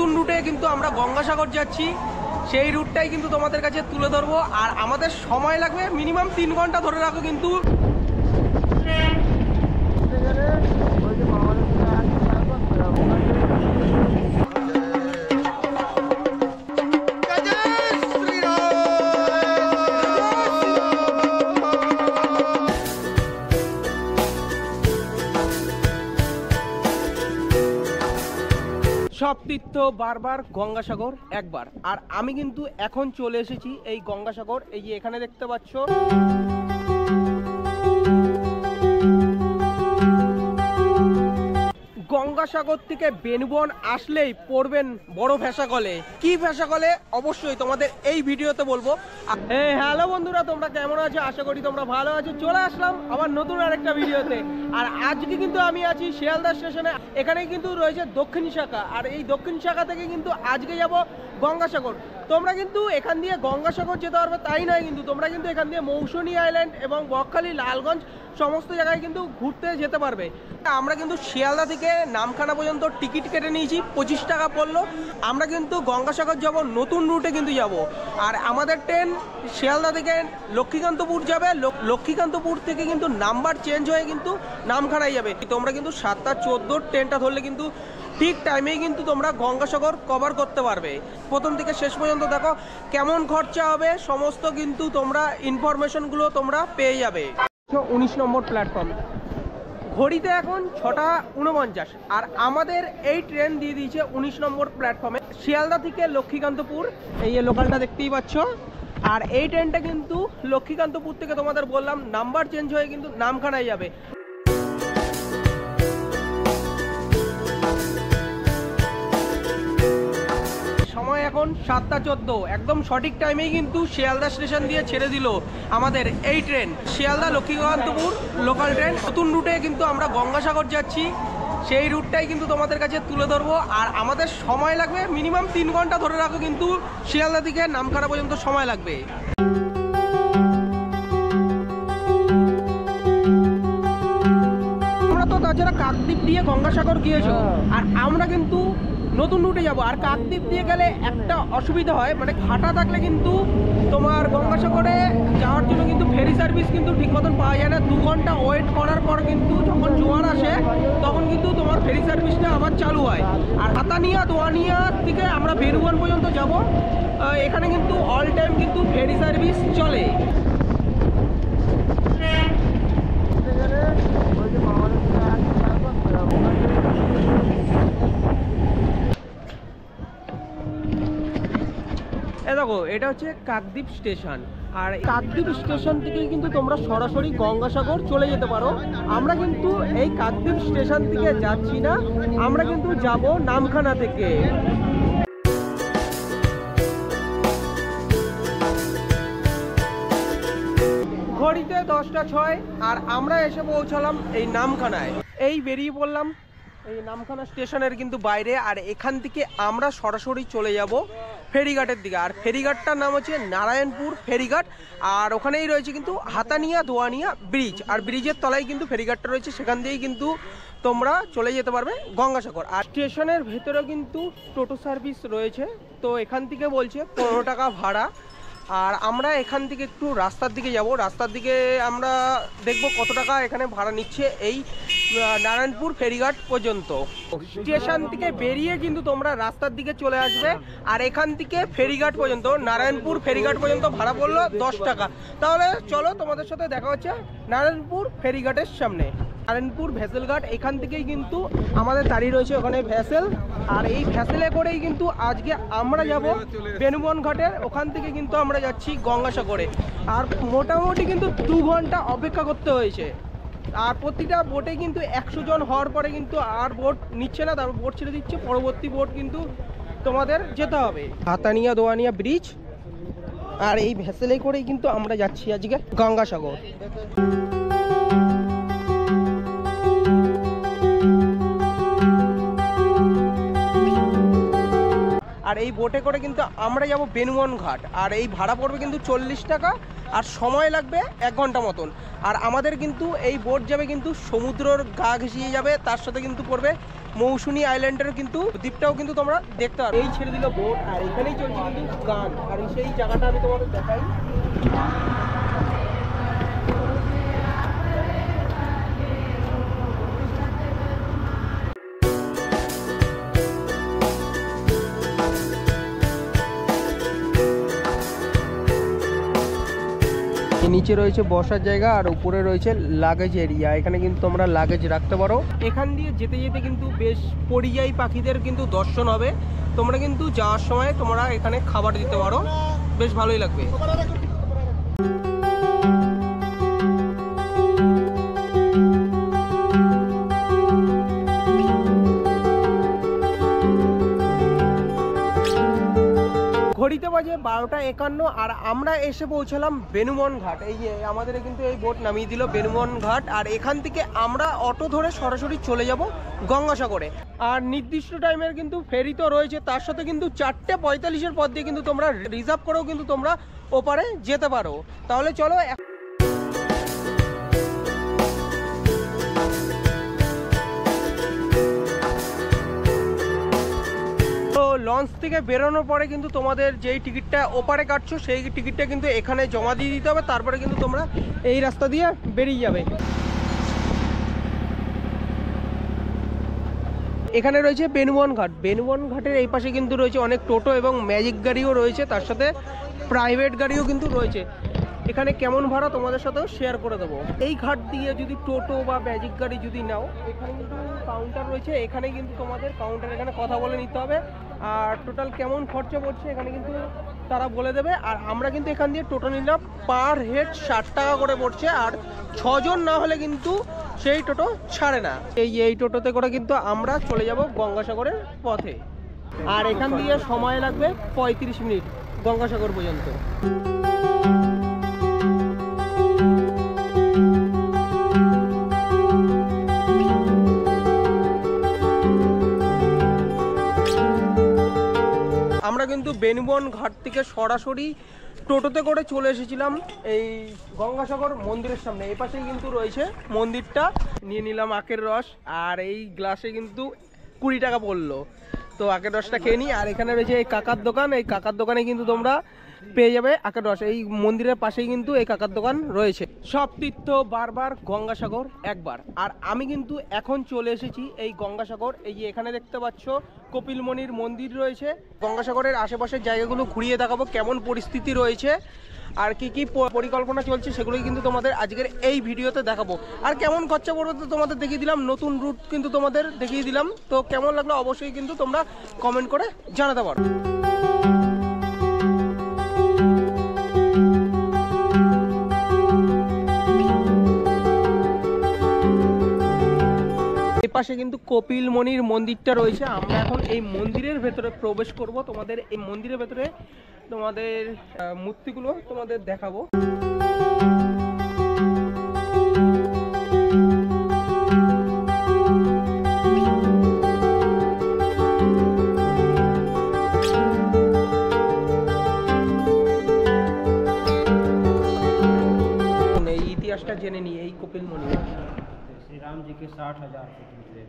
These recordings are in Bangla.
নতুন রুটে কিন্তু আমরা গঙ্গাসাগর যাচ্ছি, সেই রুটটাই কিন্তু তোমাদের কাছে তুলে ধরবো। আর আমাদের সময় লাগবে মিনিমাম 3 ঘন্টা ধরে রাখো কিন্তু। সব তীর্থ বারবার, গঙ্গাসাগর একবার। আর আমি কিন্তু এখন চলে এসেছি এই গঙ্গাসাগর। এই যে এখানে দেখতে পাচ্ছ, গঙ্গাসাগর থেকে বেনুবন আসলেই পড়বেন বড় ভেসাকলে। কি ভেসাকলে অবশ্যই তোমাদের এই ভিডিওতে বলবো। হ্যালো বন্ধুরা, তোমরা কেমন আছো? আশা করি তোমরা ভালো আছো। চলে আসলাম আবার নতুন আরেকটা ভিডিওতে। আর আজকে কিন্তু আমি আছি শিয়ালদা স্টেশনে। এখানে কিন্তু রয়েছে দক্ষিণ শাখা, আর এই দক্ষিণ শাখা থেকে কিন্তু আজকে যাব গঙ্গাসাগর। তোমরা কিন্তু এখান দিয়ে গঙ্গাসাগর যেতে পারবে তাই নয়, কিন্তু তোমরা কিন্তু এখান দিয়ে মৌসুনী আইল্যান্ড এবং বকখালি, লালগঞ্জ সমস্ত জায়গায় কিন্তু ঘুরতে যেতে পারবে। আমরা কিন্তু শিয়ালদা থেকে নামখানা পর্যন্ত টিকিট কেটে নিয়েছি, 25 টাকা পড়লো। আমরা কিন্তু গঙ্গাসাগর যাব, নতুন রুটে কিন্তু যাব। আর আমাদের ট্রেন শিয়ালদা থেকে লক্ষ্মীকান্তপুর যাবে, লক্ষ্মীকান্তপুর থেকে কিন্তু নাম্বার চেঞ্জ হয়ে কিন্তু নামখানায় যাবে। তোমরা কিন্তু 7:14 ট্রেনটা ধরলে কিন্তু ঠিক টাইমেই কিন্তু তোমরা গঙ্গাসাগর কভার করতে পারবে। প্রথম থেকে শেষ পর্যন্ত দেখো কেমন খরচা হবে, সমস্ত কিন্তু তোমরা ইনফরমেশনগুলো তোমরা পেয়ে যাবে। 19 নম্বর প্ল্যাটফর্ম, ঘড়িতে এখন 6:49, আর আমাদের এই ট্রেন দিয়ে দিয়েছে 19 নম্বর প্ল্যাটফর্মে শিয়ালদা থেকে লক্ষ্মীকান্তপুর। এই লোকালটা দেখতেই পাচ্ছ। আর এই ট্রেনটা কিন্তু লক্ষ্মীকান্তপুর থেকে তোমাদের বললাম নাম্বার চেঞ্জ হয়ে কিন্তু নামখানায় যাবে। সময় এখন 7:14, একদম সঠিক টাইমেই কিন্তু শিয়ালদা স্টেশন দিয়ে ছেড়ে দিল আমাদের এই train, Sealdah Lakshmikantapur local train. নতুন রুটে কিন্তু আমরা গঙ্গাসাগর যাচ্ছি, সেই রুটটাই কিন্তু তোমাদের কাছে তুলে ধরবো। আর আমাদের সময় লাগবে মিনিমাম 3 ঘন্টা ধরে রাখো কিন্তু, শিয়ালদা থেকে নামখানা পর্যন্ত সময় লাগবে। তোমরা তো তাছাড়া কাকদ্বীপ দিয়ে গঙ্গাসাগর গিয়েছো, আর আমরা কিন্তু নতুন রুটে যাব। আর কাকদ্বীপ দিয়ে গেলে একটা অসুবিধা হয়, মানে ঘাটা থাকলে কিন্তু তোমার গঙ্গাসাগরে যাওয়ার জন্য কিন্তু ফেরি সার্ভিস কিন্তু ঠিক মতন পাওয়া যায় না। 2 ঘন্টা ওয়েট করার পর কিন্তু যখন জোয়ার আসে তখন কিন্তু তোমার ফেরি সার্ভিসটা আবার চালু হয়। আর হাতানিয়া, দোয়ানিয়া থেকে আমরা বেনুবন পর্যন্ত যাব, এখানে কিন্তু অল টাইম কিন্তু ফেরি সার্ভিস চলে। দেখো, এটা হচ্ছে কাকদ্বীপ স্টেশন। আর কাকদ্বীপ স্টেশন থেকে কিন্তু তোমরা সরাসরি গঙ্গাসাগর চলে যেতে পারো। আমরা কিন্তু এই কাকদ্বীপ স্টেশন থেকে যাচ্ছি না, আমরা কিন্তু যাব নামখানা থেকে। ঘড়িতে 10:06, আর আমরা এসে পৌঁছালাম এই নামখানায়। এই বেরিয়ে পড়লাম এই নামখানা স্টেশনের কিন্তু বাইরে। আর এখান থেকে আমরা সরাসরি চলে যাব ফেরিঘাটের দিকে। আর ফেরিঘাটটার নাম হচ্ছে নারায়ণপুর ফেরিঘাট। আর ওখানেই রয়েছে কিন্তু হাতানিয়া দোয়ানিয়া ব্রিজ, আর ব্রিজের তলায় কিন্তু ফেরিঘাটটা রয়েছে, সেখান দিয়েই কিন্তু তোমরা চলে যেতে পারবে গঙ্গাসাগর। আর স্টেশনের ভেতরেও কিন্তু টোটো সার্ভিস রয়েছে, তো এখান থেকে বলছে 15 টাকা ভাড়া। আর আমরা এখান থেকে একটু রাস্তার দিকে যাব, রাস্তার দিকে আমরা দেখব কত টাকা এখানে ভাড়া নিচ্ছে এই নারায়ণপুর ফেরিঘাট পর্যন্ত। স্টেশন থেকে বেরিয়ে কিন্তু তোমরা রাস্তার দিকে চলে আসবে। আর এখান থেকে ফেরিঘাট পর্যন্ত, নারায়ণপুর ফেরিঘাট পর্যন্ত ভাড়া পড়লো 10 টাকা। তাহলে চলো তোমাদের সাথে দেখা হচ্ছে নারায়ণপুর ফেরিঘাটের সামনে। নারায়ণপুর ভেসেল ঘাট, এখান থেকেই কিন্তু আমাদের দাঁড়িয়ে রয়েছে ওখানে ভেসেল। আর এই ভেসেলে করেই কিন্তু আজকে আমরা যাব বেনুবন ঘাটের, ওখান থেকে কিন্তু আমরা যাচ্ছি গঙ্গাসাগরে। আর মোটামুটি কিন্তু 2 ঘন্টা অপেক্ষা করতে হয়েছে। আর প্রতিটা বোটে কিন্তু 100 জন হওয়ার পরে কিন্তু আর বোট নিচ্ছে না, তারপর বোট ছেড়ে দিচ্ছে, পরবর্তী বোট কিন্তু তোমাদের যেতে হবে হাতানিয়া দোয়ানিয়া ব্রিজ। আর এই ভেসেলে করেই কিন্তু আমরা যাচ্ছি আজকে গঙ্গাসাগর। আর এই বোটে করে কিন্তু আমরা যাব বেনুবন ঘাট। আর এই ভাড়া পড়বে কিন্তু 40 টাকা, আর সময় লাগবে 1 ঘন্টা মতন। আর আমাদের কিন্তু এই বোট যাবে কিন্তু সমুদ্রর গা ঘেঁষিয়ে যাবে, তার সাথে কিন্তু পড়বে মৌসুনী আইল্যান্ডের কিন্তু দ্বীপটাও কিন্তু তোমরা দেখতে পারো। এই ছেড়ে দিল বোট আর এখানেই চলছে কিন্তু গান, আর সেই জায়গাটা আমি তোমাদের দেখাই। নিচে রয়েছে বসার জায়গা আর উপরে রয়েছে লাগেজ এরিয়া, এখানে কিন্তু তোমরা লাগেজ রাখতে পারো। এখান দিয়ে যেতে যেতে কিন্তু বেশ পরিযায়ী পাখিদের কিন্তু দর্শন হবে, তোমরা কিন্তু যাওয়ার সময় তোমরা এখানে খাবার দিতে পারো, বেশ ভালোই লাগবে। ঘড়িতে বাজে 12:51 আর আমরা এসে পৌঁছালাম বেনুবন ঘাট। এই যে আমাদের কিন্তু এই বোট নামিয়ে দিল বেনুবন ঘাট, আর এখান থেকে আমরা অটো ধরে সরাসরি চলে যাব গঙ্গাসাগরে। আর নির্দিষ্ট টাইমের কিন্তু ফেরি তো রয়েছে, তার সাথে কিন্তু 4:45 পর দিয়ে কিন্তু তোমরা রিজার্ভ করেও কিন্তু তোমরা ওপারে যেতে পারো। তাহলে চলো লঞ্চ থেকে বেরোনোর পরে কিন্তু তোমাদের যেই টিকিটটা ওপারে কাটছো সেই টিকিটটা কিন্তু এখানে জমা দিয়ে দিতে হবে, তারপরে কিন্তু তোমরা এই রাস্তা দিয়ে বেরিয়ে যাবে। এখানে রয়েছে বেনুবন ঘাট, বেনুবন ঘাটের এই পাশে কিন্তু রয়েছে অনেক টোটো এবং ম্যাজিক গাড়িও রয়েছে, তার সাথে প্রাইভেট গাড়িও কিন্তু রয়েছে। এখানে কেমন ভাড়া তোমাদের সাথেও শেয়ার করে দেবো। এই ঘাট দিয়ে যদি টোটো বা ম্যাজিক গাড়ি যদি নাও, এখানে কিন্তু কাউন্টার রয়েছে, এখানে কিন্তু তোমাদের কাউন্টার এখানে কথা বলে নিতে হবে, আর টোটাল কেমন খরচা পড়ছে এখানে কিন্তু তারা বলে দেবে। আর আমরা কিন্তু এখান দিয়ে টোটো নিলাম, পার হেড 60 টাকা করে পড়ছে, আর 6 জন না হলে কিন্তু সেই টোটো ছাড়ে না। এই টোটোতে করে কিন্তু আমরা চলে যাব গঙ্গাসাগরের পথে, আর এখান দিয়ে সময় লাগবে 35 মিনিট গঙ্গাসাগর পর্যন্ত। আমরা কিন্তু বেনুবন ঘাট থেকে সরাসরি টোটোতে করে চলে এসেছিলাম এই গঙ্গাসাগর মন্দিরের সামনে। এই পাশেই কিন্তু রয়েছে মন্দিরটা। নিয়ে নিলাম আখের রস, আর এই গ্লাসে কিন্তু 20 টাকা পড়লো, তো আখের রসটা খেয়ে নিই। আর এখানে রয়েছে এই কাকার দোকান, এই কাকার দোকানে কিন্তু তোমরা পেয়ে যাবে আখের রস। এই মন্দিরের পাশেই কিন্তু এই কাকার দোকান রয়েছে। সব তীর্থ বারবার, গঙ্গাসাগর একবার। আর আমি কিন্তু এখন চলে এসেছি এই গঙ্গাসাগর। এই যে এখানে দেখতে পাচ্ছ কপিলমণির মন্দির রয়েছে। গঙ্গাসাগরের আশেপাশের জায়গাগুলো ঘুরিয়ে দেখাবো, কেমন পরিস্থিতি রয়েছে আর কি কি পরিকল্পনা চলছে সেগুলোই কিন্তু তোমাদের আজকের এই ভিডিওতে দেখাবো। আর কেমন খরচা পড়বে তো তোমাদের দেখিয়ে দিলাম, নতুন রুট কিন্তু তোমাদের দেখিয়ে দিলাম। তো কেমন লাগলো অবশ্যই কিন্তু তোমরা কমেন্ট করে জানাতে পারো। পাশে কিন্তু কপিলমণির মন্দিরটা রয়েছে। আমরা এখন এই মন্দিরের ভেতরে প্রবেশ করব, তোমাদের এই মন্দিরের ভেতরে তোমাদের মূর্তিগুলো তোমাদের দেখাবো। এই ইতিহাসটা জেনে নিই এই কপিলমণি। श्री राम जी के 60,000 पुत्र थे,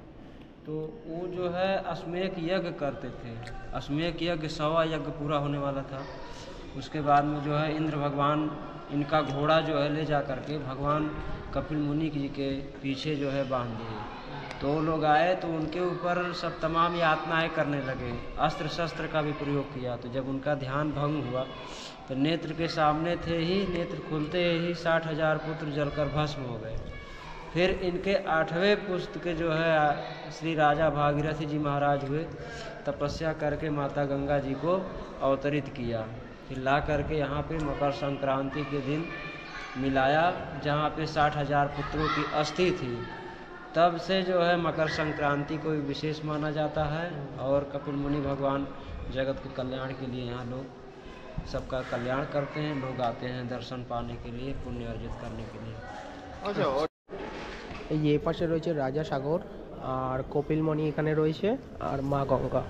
तो वो जो है अश्वमेध यज्ञ करते थे। अश्वमेध यज्ञ 100वां यज्ञ पूरा होने वाला था। उसके बाद में जो है इंद्र भगवान इनका घोड़ा जो है ले जा करके भगवान कपिल मुनि जी के पीछे जो है बांध दिए। तो वो लोग आए तो उनके ऊपर सब तमाम यातनाएं करने लगे, अस्त्र शस्त्र का भी प्रयोग किया। तो जब उनका ध्यान भंग हुआ तो नेत्र के सामने थे ही, नेत्र खुलते ही 60,000 पुत्र जलकर भस्म हो गए। फिर इनके 8वें पुत्र के जो है श्री राजा भागीरथी जी महाराज हुए, तपस्या करके माता गंगा जी को अवतरित किया। फिर ला करके यहाँ पे मकर संक्रांति के दिन मिलाया, जहाँ पे 60,000 पुत्रों की अस्थि थी। तब से जो है मकर संक्रांति को विशेष माना जाता है। और कपिल मुनि भगवान जगत के कल्याण के लिए यहाँ लोग सबका कल्याण करते हैं। लोग आते हैं दर्शन पाने के लिए, पुण्य अर्जित करने के लिए। अच्छा, এই যে পাশে রয়েছে রাজা সাগর, আর কপিলমণি এখানে রয়েছে, আর মা গঙ্গা।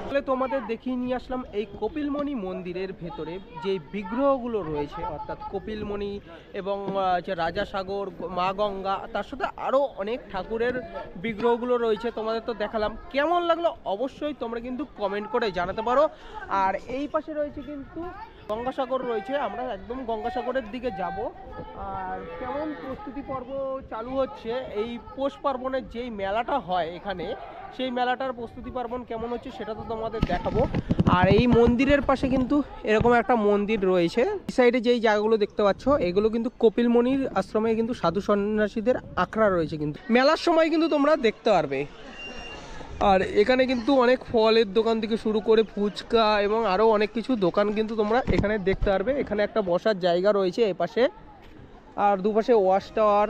তো তাহলে তোমাদের দেখিয়ে নিয়ে আসলাম এই কপিলমণি মন্দিরের ভেতরে যে বিগ্রহগুলো রয়েছে, অর্থাৎ কপিলমণি এবং যে রাজাসাগর, মা গঙ্গা, তার সাথে আরও অনেক ঠাকুরের বিগ্রহগুলো রয়েছে। তোমাদের তো দেখালাম, কেমন লাগলো অবশ্যই তোমরা কিন্তু কমেন্ট করে জানাতে পারো। আর এই পাশে রয়েছে কিন্তু গঙ্গাসাগর রয়েছে, আমরা একদম গঙ্গাসাগরের দিকে যাব। আর কেমন প্রস্তুতি পর্ব চালু হচ্ছে এই পৌষ পার্বণের যেই মেলাটা হয় এখানে, সেই মেলাটার প্রস্তুতি পার্বণ কেমন হচ্ছে সেটা তো তোমাদের দেখাবো। আর এই মন্দিরের পাশে কিন্তু এরকম একটা মন্দির রয়েছে, এই সাইডে যেই জায়গাগুলো দেখতে পাচ্ছ এগুলো কিন্তু কপিলমণির আশ্রমে কিন্তু সাধু সন্ন্যাসীদের আখড়া রয়েছে, কিন্তু মেলার সময় কিন্তু তোমরা দেখতে পারবে। আর এখানে কিন্তু অনেক ফলের দোকান থেকে শুরু করে ফুচকা এবং আরও অনেক কিছু দোকান কিন্তু তোমরা এখানে দেখতে পারবে। এখানে একটা বসার জায়গা রয়েছে এপাশে, আর দুপাশে ওয়াচ টাওয়ার,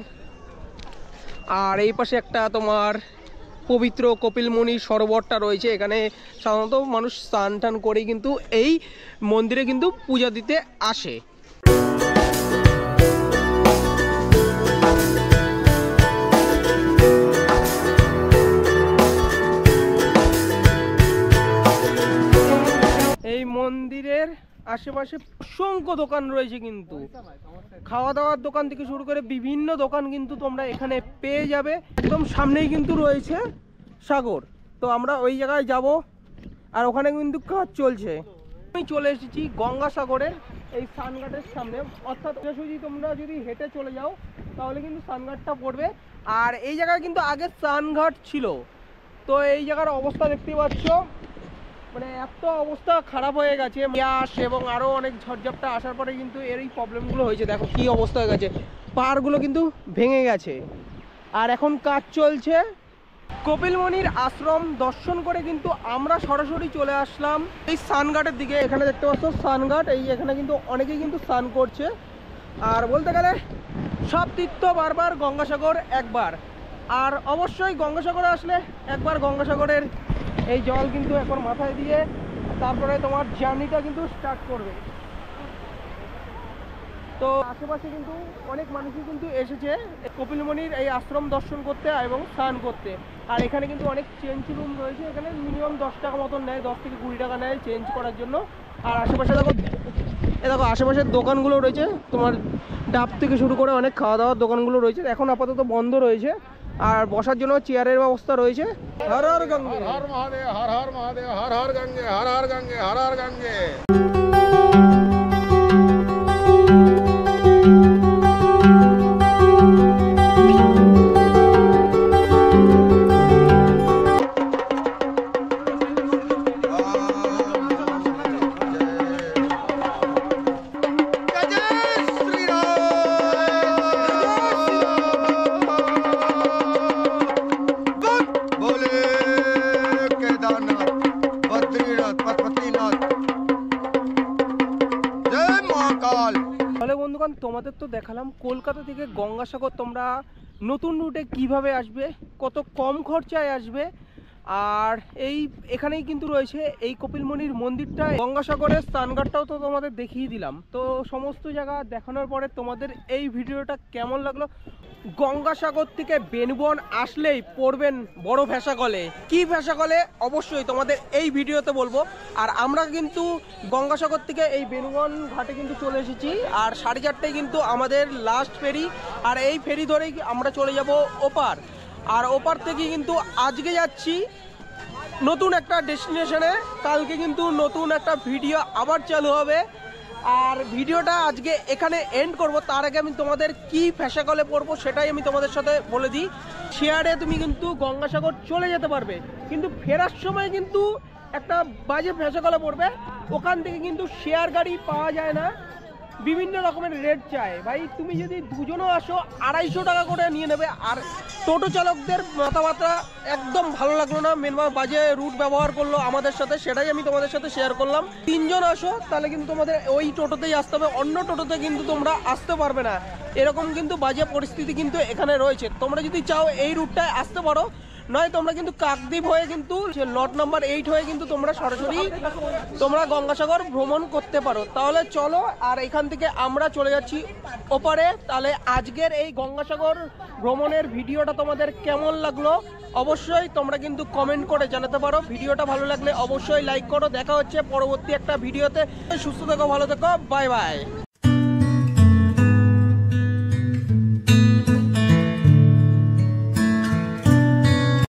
আর এই পাশে একটা তোমার পবিত্র কপিলমণি সরোবরটা রয়েছে। এখানে সাধারণত মানুষ স্নান টান করেই কিন্তু এই মন্দিরে কিন্তু পূজা দিতে আসে। এই মন্দিরের আশেপাশে অসংখ্য দোকান রয়েছে, কিন্তু খাওয়া দাওয়ার দোকান থেকে শুরু করে বিভিন্ন দোকান কিন্তু তোমরা এখানে পেয়ে যাবে। একদম সামনেই কিন্তু রয়েছে সাগর, তো আমরা ওই জায়গায় যাব। আর ওখানে কিন্তু কাজ চলছে। আমি চলে এসেছি গঙ্গাসাগরের এই স্নানঘাটের সামনে, অর্থাৎ সোজাসুজি তোমরা যদি হেঁটে চলে যাও তাহলে কিন্তু স্নানঘাটটা পড়বে। আর এই জায়গায় কিন্তু আগে স্নানঘাট ছিল, তো এই জায়গার অবস্থা দেখতে পাচ্ছ, মানে এত অবস্থা খারাপ হয়ে গেছে। গ্যাস এবং আরও অনেক ঝড়ঝাপটা আসার পরে কিন্তু এর এই প্রবলেমগুলো হয়েছে। দেখো কি অবস্থা হয়ে গেছে, পাহাড়গুলো কিন্তু ভেঙে গেছে। আর এখন কাজ চলছে। কপিলমণির আশ্রম দর্শন করে কিন্তু আমরা সরাসরি চলে আসলাম এই স্নানঘাটের দিকে। এখানে দেখতে পাচ্ছ স্নানঘাট, এই এখানে কিন্তু অনেকেই কিন্তু স্নান করছে। আর বলতে গেলে সব তীর্থ বারবার, গঙ্গাসাগর একবার। আর অবশ্যই গঙ্গাসাগরে আসলে একবার গঙ্গাসাগরের এই জল কিন্তু এখন মাথায় দিয়ে তারপরে তোমার জার্নিটা কিন্তু স্টার্ট করবে। তো আশেপাশে কিন্তু অনেক মানুষই কিন্তু এসেছে কপিলমণির এই আশ্রম দর্শন করতে এবং স্নান করতে। আর এখানে কিন্তু অনেক চেঞ্জ রুম রয়েছে, এখানে মিনিমাম 10 টাকা মতন নেয়, 10 থেকে 20 টাকা নেয় চেঞ্জ করার জন্য। আর আশেপাশে দেখো, দেখো আশেপাশের দোকানগুলো রয়েছে, তোমার ডাব থেকে শুরু করে অনেক খাওয়া দাওয়ার দোকানগুলো রয়েছে। এখন আপাতত বন্ধ রয়েছে। আর বসার জন্য চেয়ারের ব্যবস্থা রয়েছে। হর হর গঙ্গে, হর হর মহাদেব, হর হর মহাদেব, হর হর গঙ্গে, হর হর গঙ্গে, হর হর গঙ্গে। তাহলে বন্ধুগণ, তোমাদের তো দেখালাম কলকাতা থেকে গঙ্গাসাগর তোমরা নতুন রুটে কিভাবে আসবে, কত কম খরচায় আসবে। আর এখানেই কিন্তু রয়েছে এই কপিলমণির মন্দিরটা, গঙ্গাসাগরের স্নানঘাটটাও তো তোমাদের দেখিয়ে দিলাম। তো সমস্ত জায়গা দেখানোর পরে তোমাদের এই ভিডিওটা কেমন লাগলো? গঙ্গাসাগর থেকে বেনুবন আসলেই পড়বেন বড় ভেসাকলে। কি ভেসাকলে অবশ্যই তোমাদের এই ভিডিওতে বলবো। আর আমরা কিন্তু গঙ্গাসাগর থেকে এই বেনুবন ঘাটে কিন্তু চলে এসেছি। আর 4:30টায় কিন্তু আমাদের লাস্ট ফেরি। আর এই ফেরি ধরেই আমরা চলে যাব ওপার। আর ওপার থেকে কিন্তু আজকে যাচ্ছি নতুন একটা ডেস্টিনেশনে। কালকে কিন্তু নতুন একটা ভিডিও আবার চালু হবে। আর ভিডিওটা আজকে এখানে এন্ড করব। তার আগে আমি তোমাদের কি ভেসাকলে পড়বো সেটাই আমি তোমাদের সাথে বলে দিই। শেয়ারে তুমি কিন্তু গঙ্গাসাগর চলে যেতে পারবে, কিন্তু ফেরার সময় কিন্তু একটা বাজে ভেসাকলে পড়বে। ওখান থেকে কিন্তু শেয়ার গাড়ি পাওয়া যায় না, বিভিন্ন রকমের রেট চায়। ভাই তুমি যদি দুজনও আসো 250 টাকা করে নিয়ে নেবে। আর টোটো চালকদের মাথাবার্তা একদম ভালো লাগলো না, মেনবার বাজে রুট ব্যবহার করলো আমাদের সাথে, সেটাই আমি তোমাদের সাথে শেয়ার করলাম। 3 জন আসো তাহলে কিন্তু তোমাদের ওই টোটোতেই আসতে হবে, অন্য টোটোতে কিন্তু তোমরা আসতে পারবে না। এরকম কিন্তু বাজে পরিস্থিতি কিন্তু এখানে রয়েছে। তোমরা যদি চাও এই রুটটায় আসতে পারো, নয় তোমরা কিন্তু কাকদ্বীপ হয়ে কিন্তু লট নাম্বার 8 হয়ে কিন্তু তোমরা সরাসরি তোমরা গঙ্গাসাগর ভ্রমণ করতে পারো। তাহলে চলো, আর এখান থেকে আমরা চলে যাচ্ছি ওপারে। তাহলে আজকের এই গঙ্গাসাগর ভ্রমণের ভিডিওটা তোমাদের কেমন লাগলো অবশ্যই তোমরা কিন্তু কমেন্ট করে জানাতে পারো। ভিডিওটা ভালো লাগলে অবশ্যই লাইক করো। দেখা হচ্ছে পরবর্তী একটা ভিডিওতে। সুস্থ থেকো, ভালো থেকো, বাই বাই।